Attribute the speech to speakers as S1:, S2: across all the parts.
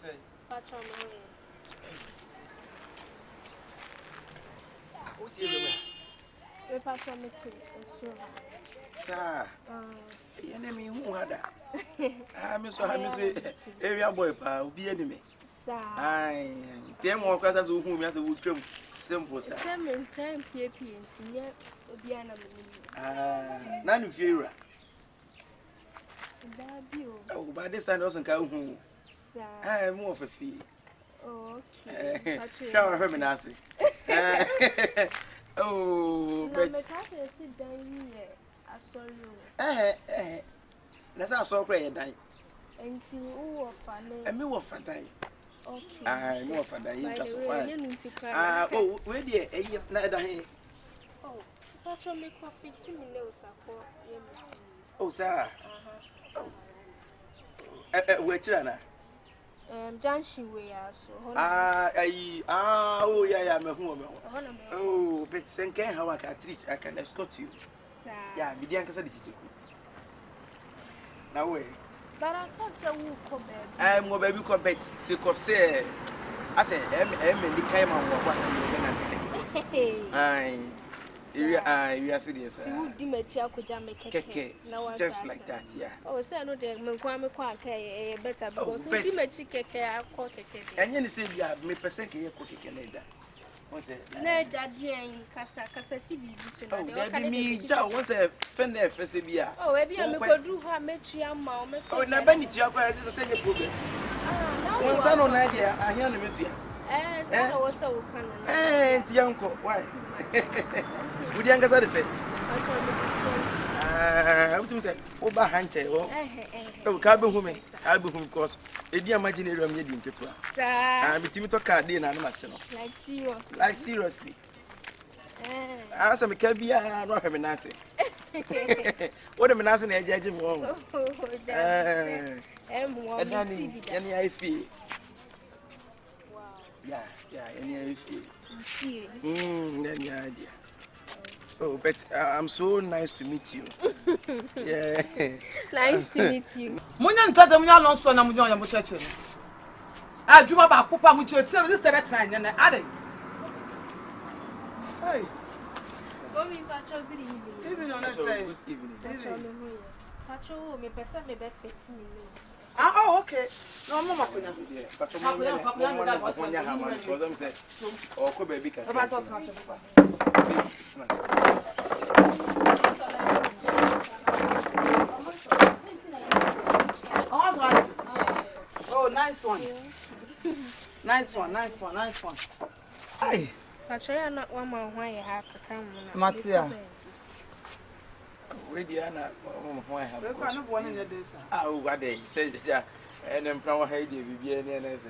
S1: say?
S2: Patrol.
S1: What is
S2: We patrol meeting.
S1: Sir, enemy who had that. I'm so happy area boy, will be enemy.
S2: Sir,
S1: I tell more classes whom you have to simple, sir.
S2: Some time PAP and Tia Obiana.
S1: None of you.
S2: Oh,
S1: by this time doesn't come home. I am more of a fee.
S2: Okay.
S1: Shower her Nancy. Oh, but
S2: sit down here. I saw you.
S1: That's how so great.
S2: And you
S1: and me what for die.
S2: okay.
S1: I more for die.
S2: Oh,
S1: where dear, if not die.
S2: oh, Patrol make what fixing me nails.
S1: Oh, sir. Wait, Anna.
S2: Junction way, so.
S1: Oh, yeah, I'm a woman. Oh, but send can how I can treat. I can escort you. Yeah, be the answer. Now, wait.
S2: But I thought so.
S1: I'm more baby compet. Sick of say. I said, the came on what was I you are serious.
S2: You do make your keke.
S1: Just like that, yeah.
S2: Oh, sir, no, there, Munkwame Quake, better because you make keke, I caught a
S1: and you say you have me per second cookie Canada. What's it?
S2: No, Daddy, Casa Civi.
S1: Oh, that be me, Joe, what's a fender for Sibia?
S2: Oh, maybe I'm going to do her metria moment.
S1: Oh, never need your prices to take a problem. One son on idea, I hear the media.
S2: I was so kind.
S1: Eh, Uncle, why? Would you answer the say? I would say, Oba Hanche, oh, Cabo Hume, Album course, a dear imaginary meeting to her. I'm a Timito Cardin and National. Like seriously. As I'm a Cabia, not a menace. What a menace and a judging wrong. Any I feel. Yeah, any idea. Any idea. Oh, but I'm so nice to meet you. Yeah.
S2: Nice to meet you.
S3: Munyan tada munya lonso na munya mo cheche. Ah, juba ba kupa mu cheche, this the time na ade. Hey.
S2: Mommy, Patrol, good evening.
S3: Even on say.
S1: Good evening.
S2: Patrol, me person me be 15 minutes.
S3: Ah, oh, okay. No, mama kunya.
S1: But you say, oh, go baby.
S3: Oh, nice one. Nice one. Hey.
S2: Patrol, not one more why you have to come.
S3: Matia.
S1: Where the Anna, why have
S3: We can't have one in your days.
S1: oh, what they said, and then Prower Heidi will be an NSA.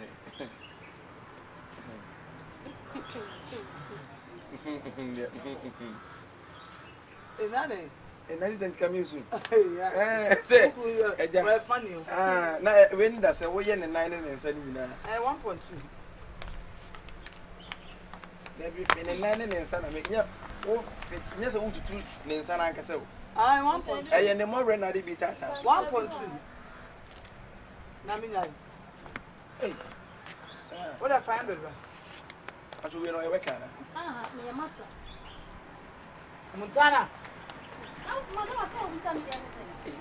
S3: Is that it?
S1: And assistant coming soon.
S3: Yeah.
S1: Say,
S3: we're funny.
S1: Now, when that's a way and 9 and 7.
S3: 1.2.
S1: Maybe in 9 and 7. Oh, it's just a wood to 2 in San Ancasel.
S3: I 1.2.
S1: I am the more ready to be that.
S3: 1.2. Namina.
S1: Hey, sir,
S3: What a 500.
S1: I should be no way.
S4: Ah, me master.
S3: Montana.
S4: Ah, mama was saying something.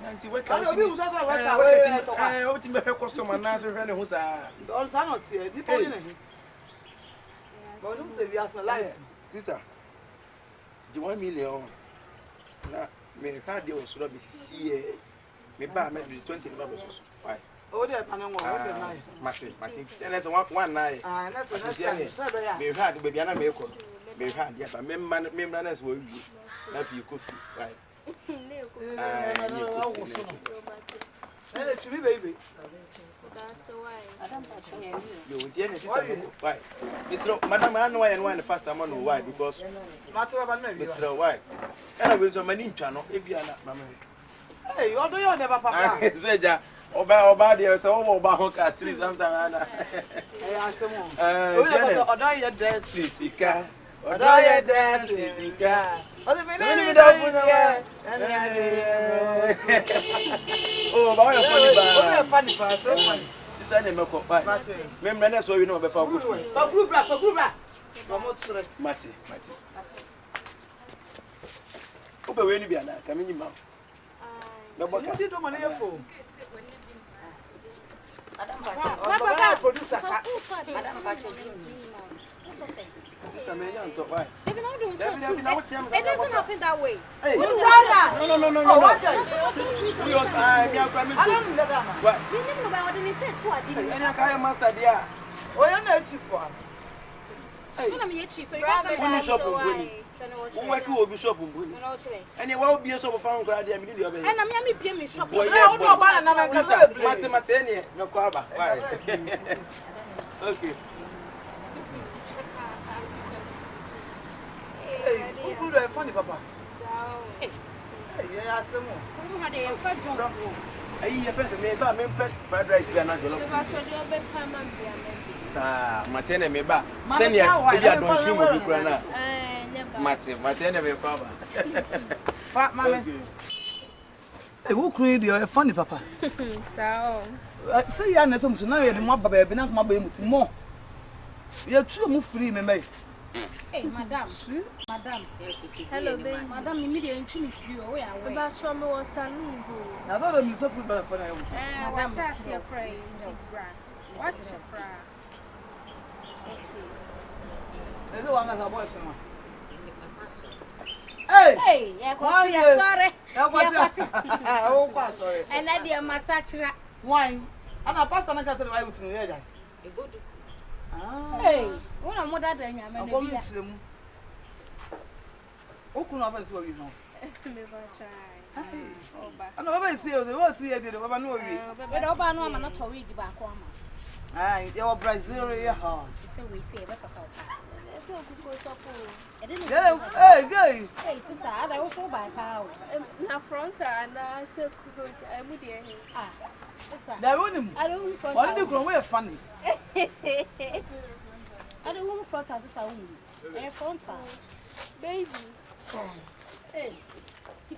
S1: Nanti wake
S3: I
S1: up.
S3: know you don't work.
S1: I hope to make a customer answer when who's a
S3: All not here. Depending on him. But don't say we are alive.
S1: sister. Do you want me, Leon? Now, me had your sort of CA. Me buy maybe 20 dollars. Why?
S3: Oh, they're planning one.
S1: Martin, and that's one night.
S3: Ah, that's
S1: Me had baby and I make one. Me had, yes, I remember as well. If you could, right?
S3: To me, baby.
S2: That's why.
S1: You would hear why? Mr. Madam, I know and one first time on why because Mr. Why? And I was on my new channel, if you are not mamma.
S3: Hey, you do you never papa?
S1: Said Oba there, so over at least sometimes.
S3: Although you're dead,
S1: Sisica.
S3: although you're dead, Sisica. Oh,
S1: but you're funny,
S3: so funny.
S1: Sister Nemeko, remember, so you know before good.
S3: For group,
S1: Mati. Open when you be an coming in.
S3: What did you money for?
S4: Madam producer.
S1: Sister Mary, I'm talking.
S2: It doesn't happen that way.
S1: No.
S3: I don't know that.
S1: What?
S2: You never know about what said to
S1: And I can't master there.
S3: Oh, you're not chief for.
S2: I'm your chief, so you can't come
S1: shop on Bunny. Who will be shop on Bunny? And you won't be a shop of found grad. And
S2: I'm Yami PM shop.
S1: Mathematician, no quaba. Okay.
S3: Hey, who do I funny, Papa?
S2: Hey,
S3: yeah, some more.
S2: who had a fat job?
S1: I hear first, maybe I'm fried rice. You are not
S2: About your bed,
S1: Matene meba. Send ya, maybe I don't see more people now. Matene meba.
S3: Fat man. Hey, who created your funny, Papa?
S2: So,
S3: say you're not something now. You're the more baby, not my baby more. You're too move free, me.
S4: Hey, madam. Madam.
S2: hello, baby.
S4: Madam, immediately to me free away.
S2: About your more saloon.
S3: I thought I'm so good for them.
S4: Madam,
S2: What's your praise? What's your prayer?
S3: There's no one as a voice. Hey!
S2: Sorry.
S3: Oh, sorry.
S2: And I dear massage.
S3: Wine. And I passed on a gas and I would know.
S4: Hey, what a mother than your man.
S3: Who could not have you know?
S2: Never try.
S3: I never see you. They won't see you. They never know you.
S4: But Oba no man not a week back.
S3: Aye, you're Brazilian hard.
S4: So we say, but
S3: Hey,
S4: hey, sister, I was so by power.
S2: Na front and I said, I'm with you.
S4: Ah, sister,
S3: I don't want to grow away funny.
S4: I don't want front her sister. I front her.
S2: Baby.
S4: Hey,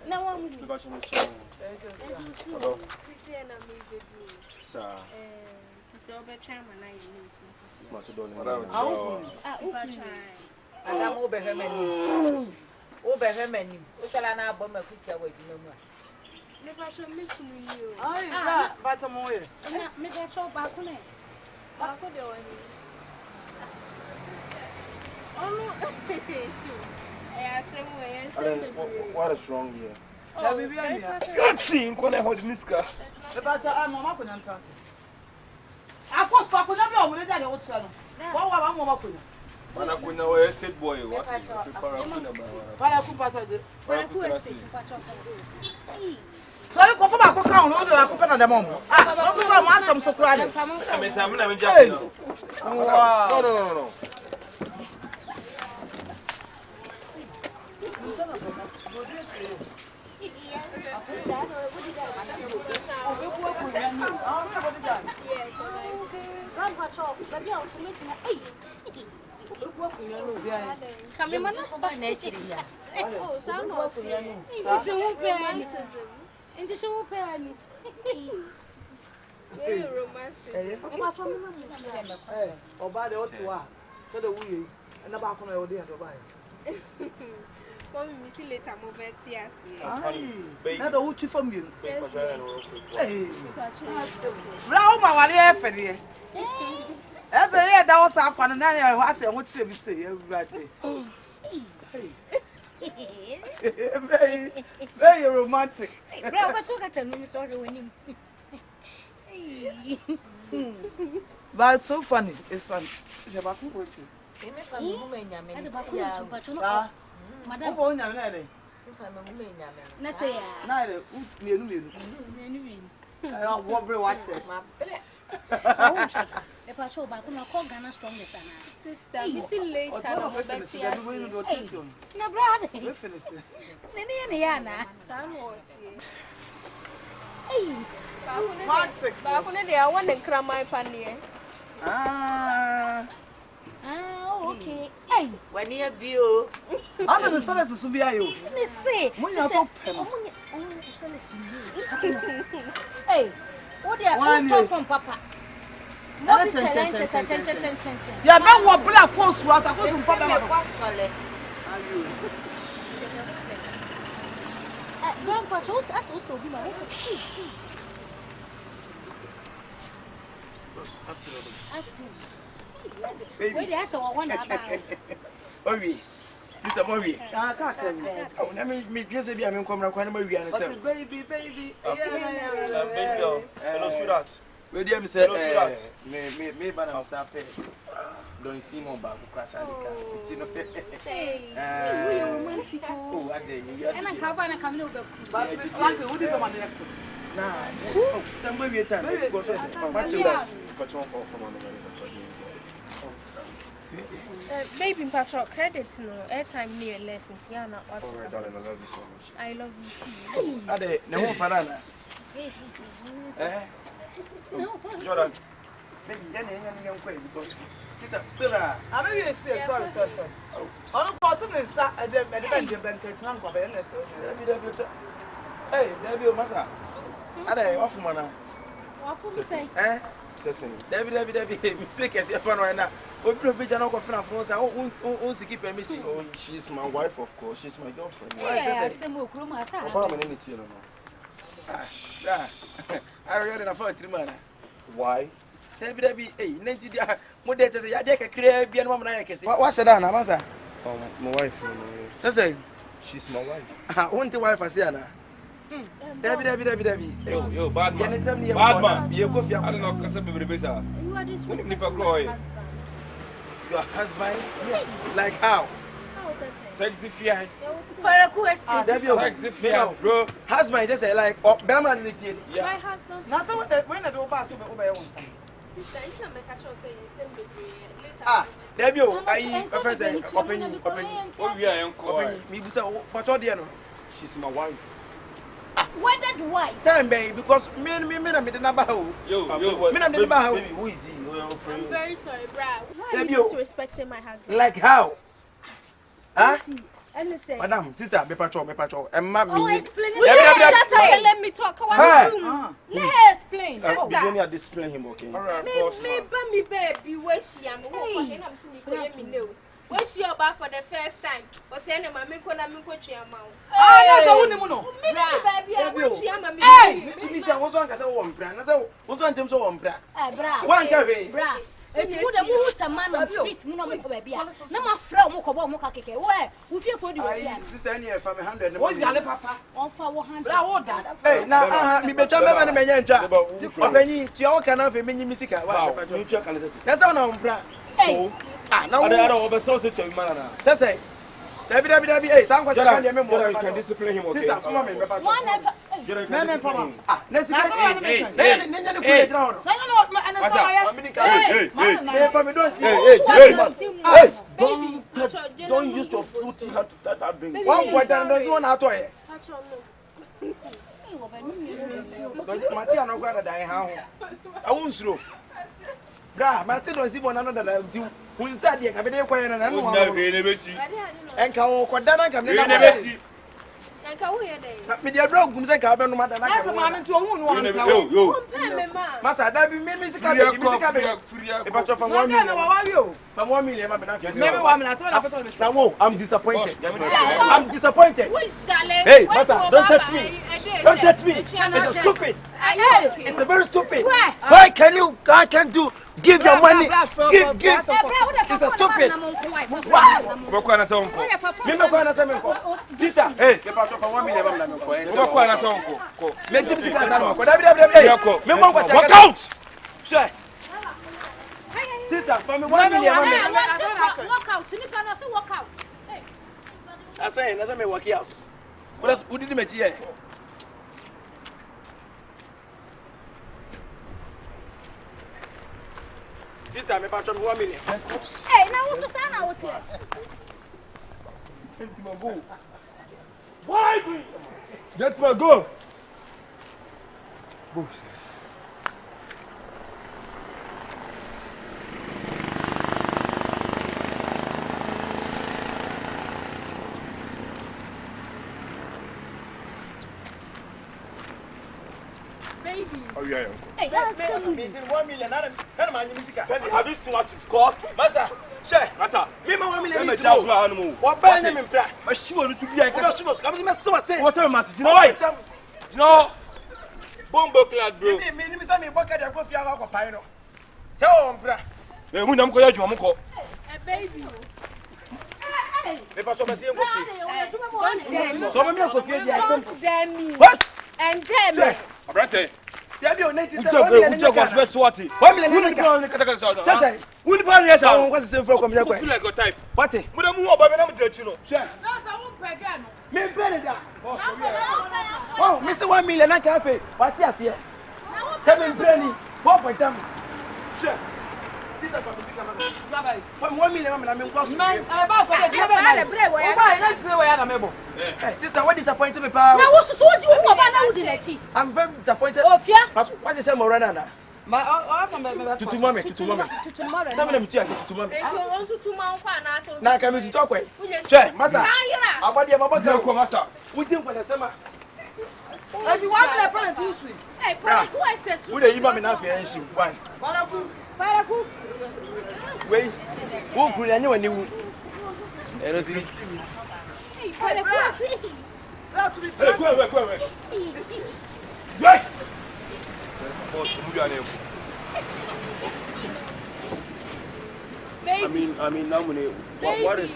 S4: now I'm
S1: Sir.
S2: To say, over time, and I use
S5: Madam Obe Hermany. Obe Hermany. Usalana Bomber Kutia with no more.
S2: never to meet you.
S3: Aye, but I'm away.
S4: make a chop back on it.
S2: Oh, no.
S1: What is wrong here?
S3: Let's
S1: see, I'm going to hold this car.
S3: But I'm on my country. I was fucking up with that. What's wrong? What am I?
S1: When I could know a state boy, what is the
S3: so you come from a cook down, I could put on the moment. Don't go on some so proud.
S1: I mean, I'm not joking. No.
S2: Very romantic.
S3: Or by the old two so the wheel and the back on the idea to buy.
S2: Mommy, we see later, move it here.
S3: Not the Uchi from you. Hey, Roma, what are you for here? As a year, that was up on an area. I say, what's the say every day? Very romantic. But so funny. It's funny. Madam,
S2: sister, we see later.
S4: No, brother. NENE. Okay. Hey,
S5: when you view,
S3: I don't understand as a Subia.
S4: let me see.
S3: When you're so
S4: Hey, what do you want from Papa?
S3: Ya be wo bla ko su asa ko tun pa be ma.
S4: Grandpa, chose us also be my
S1: Baby.
S4: Wait, that's one about.
S1: Owie. Sister Owie.
S3: Ah, ka ka.
S1: Oh, na me just be am come na kwa na ma wi an say.
S3: Baby.
S6: Baby girl. Hello, sweetheart.
S1: We dey me say
S6: Hello, sweetheart.
S1: me ba na sa pe. Don't see mo ba ku kwasa de ka. Ti no.
S4: Hey, we romantic.
S1: Oh, I dey. You
S4: And I cover and come over.
S3: But be frank, who did the man there?
S1: Nah. Oh, some way time. Go so. What you that?
S6: Got you for money.
S2: Baby Patrol credit no airtime near lessons. Yeah, not what.
S6: Oh, darling, I love you so much.
S2: I love you too.
S1: Ade, na won fara na.
S4: No,
S6: Jordan.
S1: Maybe yan kwa because sister Sarah.
S3: I be you say sorry. Ono ko tin nsa e de ben ketina nko be na so.
S1: Hey, David Masa. Ade, ofu mana.
S4: what do you say?
S6: Sesame.
S1: David, mistake is your pan right now. Obi obi jana ko fina phone say o seek permission.
S6: Oh, she's my wife, of course. She's my girlfriend.
S4: Yeah, Semo Kroma.
S6: How many tea no?
S1: I already na for 3 man.
S6: Why?
S1: David, hey, nenti dia mo de say ya de kakra bia no na ya kese. What should I na Masa?
S6: My wife.
S1: Say
S6: She's my wife.
S1: ah, won't the wife say na. David.
S6: Yo, bad man.
S1: Bad man. You go
S6: I don't know, because I'm a baby.
S2: You are this
S6: When you husband.
S1: Your husband? Like how?
S2: How is that?
S6: Sexy fiance.
S1: Sexy fiance, bro. Husband just say like, oh, Bama did
S2: My husband.
S3: Na so when I do pass over one.
S2: Sister, it's not my catch-up saying the same degree. Later.
S1: ah, Debio, I
S6: Oh, we are uncle.
S1: me be say, what all there no?
S6: She's my wife.
S4: Why that wife?
S1: Time baby, because me na me the number ho.
S6: Yo,
S1: Me na me the number
S6: baby, who is he?
S2: I'm very sorry, Brad. Why are
S1: Debio.
S2: you disrespecting my husband?
S1: Like how? Huh?
S2: And listen.
S1: Madam, sister, me patrol. Emma me.
S4: Oh, explain
S2: Will you
S4: it.
S2: shut up and let me talk?
S1: Hey.
S4: Let her explain.
S6: Begin to discipline him, okay?
S2: Me baby, where she am? I'm seeing me news. Where she about for the first time? Was saying, "Mamma, me go to your mouth."
S3: Ah, na so woni mu no.
S2: Baby, I want you, Mamma.
S1: Hey, me say won so anka say won bra. Na say won so antem so won bra.
S4: Eh, bra.
S1: Wan ka we.
S4: Bra. Eti mu de mu hu sama na street mu no mo ko ba bia. Na ma fra mo ko bo mo ka keke. We fie for di we bia.
S1: Sister, any for me 100.
S3: O yale papa.
S4: On fa 100.
S3: Bra wo da.
S1: Hey, na me betwa me ma na me nya ntwa. Opanyi, tia wo kana fe menyi misika. Wa
S6: Wow, you check and listen.
S1: na say na won bra.
S6: So,
S1: Ah, na
S6: I
S1: wo.
S6: don't know, so sit man na.
S1: Say. David, hey, some question
S6: Jordan,
S1: can me
S6: you can discipline him, okay?
S1: Sister, come me papa.
S4: One ever.
S6: Jordan,
S3: Me
S6: can
S3: me
S6: discipline
S3: papa.
S6: him.
S1: Ah, na sika.
S6: Hey.
S1: Nenya ne kuye dra hono.
S3: Na no ana so ya.
S1: Hey, for me don't see.
S6: Hey.
S2: Baby,
S6: Don't use your fruity hand to touch that drink.
S1: One boy down there's one out here. Matia no grada dai ha ho. I won't slow. Bra, Matia don't see one another that do. Who inside here can be there quiet and no one. And can walk down can be me dey bro gum say ka be no mada na
S3: Na so ma me to ohun no an ka.
S6: Yo.
S1: Masa da bi me sika be e pa from 1
S3: Na wa wari o.
S1: from 1 million ma be na fi.
S3: Me be wa me na so na petrol me.
S1: Now whoa, I'm disappointed.
S6: Boss,
S1: I'm disappointed. Hey, Masa, don't touch me. Don't touch me. It's stupid. It's a very stupid. Why can you can't do give your money? Give. It's a stupid.
S6: Boko na sonko.
S1: Me kwa na sema nko. Sister, hey, ke pa from 1 million ma na nko.
S6: Boko na sonko. Ko.
S1: Me tip sika na nko. David. Me mo kwa sika.
S6: Walk out.
S1: Sure. Sister, from 1 million ma me.
S4: Walk out. You can also walk out. Hey.
S1: I say me work out. What who did me here? Sister, me pa from 1 million.
S4: Hey, now what to say now what here?
S6: Why? Gentlemen, go.
S2: Baby,
S6: Oh yeah.
S4: Hey, that's so
S1: 1 million. Nana man music.
S6: Have you seen what it cost?
S1: Masa, share.
S6: Masa.
S1: Me ma 1 million.
S6: Me jaw kura hanu.
S1: What buy them in pra?
S6: Ma shiwo no su bia
S1: What else must come to me so say.
S6: What's up, Master? You know why? You know. Bombo clad, bro.
S1: Me say me bucket dey go fi aka pai no. Say o mpra.
S6: Me mu nam ko ya dwuma mo ko.
S2: Baby.
S1: Me pa so be say go fi.
S3: So me ko fi dia sem.
S1: What?
S2: And them.
S6: Abrante.
S1: There be o 90 say
S6: Ujo
S1: 1 million.
S6: go go swati.
S1: 1 million.
S6: Who go kata kata sa.
S1: Say.
S6: Who the pan yes.
S1: Someone was say for come here.
S6: Feel like your type.
S1: What?
S6: Mu da mu oba be na mu drechi no.
S1: Share.
S3: That's a won pega no.
S1: Me pay that. Oh, me say 1 million na cafe. What here here? 7 penny. 1.5. Share. From 1 million, I'm going
S3: Man, about for the
S1: sister, what disappointed me, pal?
S4: Now, what's so do you about now?
S1: I'm very disappointed.
S4: Oh, yeah.
S1: What is Morana?
S3: My
S1: To mommy.
S4: To tomorrow.
S1: Some of them to mommy.
S2: If you want to 2 months,
S1: Now, come to talk with. Share, Massa. About the Mama
S6: Go Masa.
S1: we think for the summer.
S3: If you want to pay too sweet.
S2: Hey, who is that?
S1: Who the Imam enough here? Why? Wait, who could anyone knew?
S3: That to be
S6: Hey, go away. Right. Boss, mu ya na
S2: Baby.
S6: I mean, now what is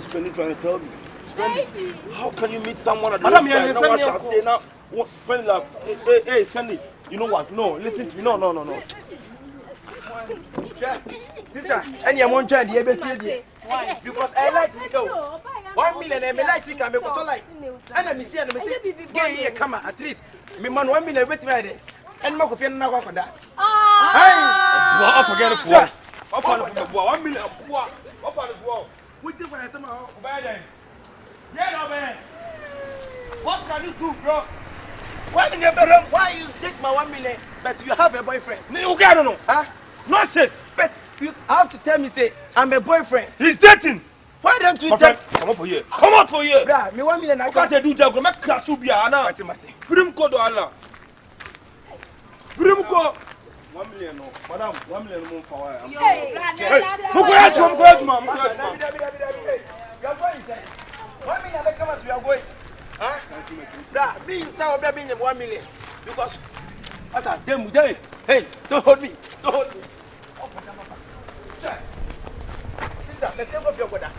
S6: Spendy trying to tell me?
S2: Baby.
S6: How can you meet someone at the
S1: Madam,
S6: side?
S1: you
S6: Now what
S1: understand
S6: shall say now? What Spendy like? Hey, Spendy. You know what? No, listen to me. No.
S1: Sister, and you won't try the ABC. Why? Because I like to go. 1 million and me like to come. Me go to like. And I see and me say, get here, come at least. Me man 1 million wait right there. And my coffee na go for that. Hey,
S6: I forget it for. What for the 1 million? What for the boy?
S1: we think for some how
S6: Buy them. Yeah, no man. What can you do, bro?
S1: why you take my 1 million but you have a boyfriend?
S6: You can't know.
S1: Huh?
S6: Nonsense.
S1: But you have to tell me say I'm a boyfriend.
S6: He's dating.
S1: Why don't you
S6: My
S1: tell
S6: friend, come out for here. Come out for here.
S1: Bruh, me 1 million I
S6: Because
S1: can't
S6: they do that, go make class ubia ana.
S1: Mati.
S6: Freedom code ana. Freedom code. 1 million no. Madam, 1 million no power.
S4: Hey,
S6: Mukoya chuma.
S1: You are going say 1 million make come as we are going. Huh? Bruh, me inside of being 1 million because as I tell you, hey, don't hold me. Sister, let's go for your brother.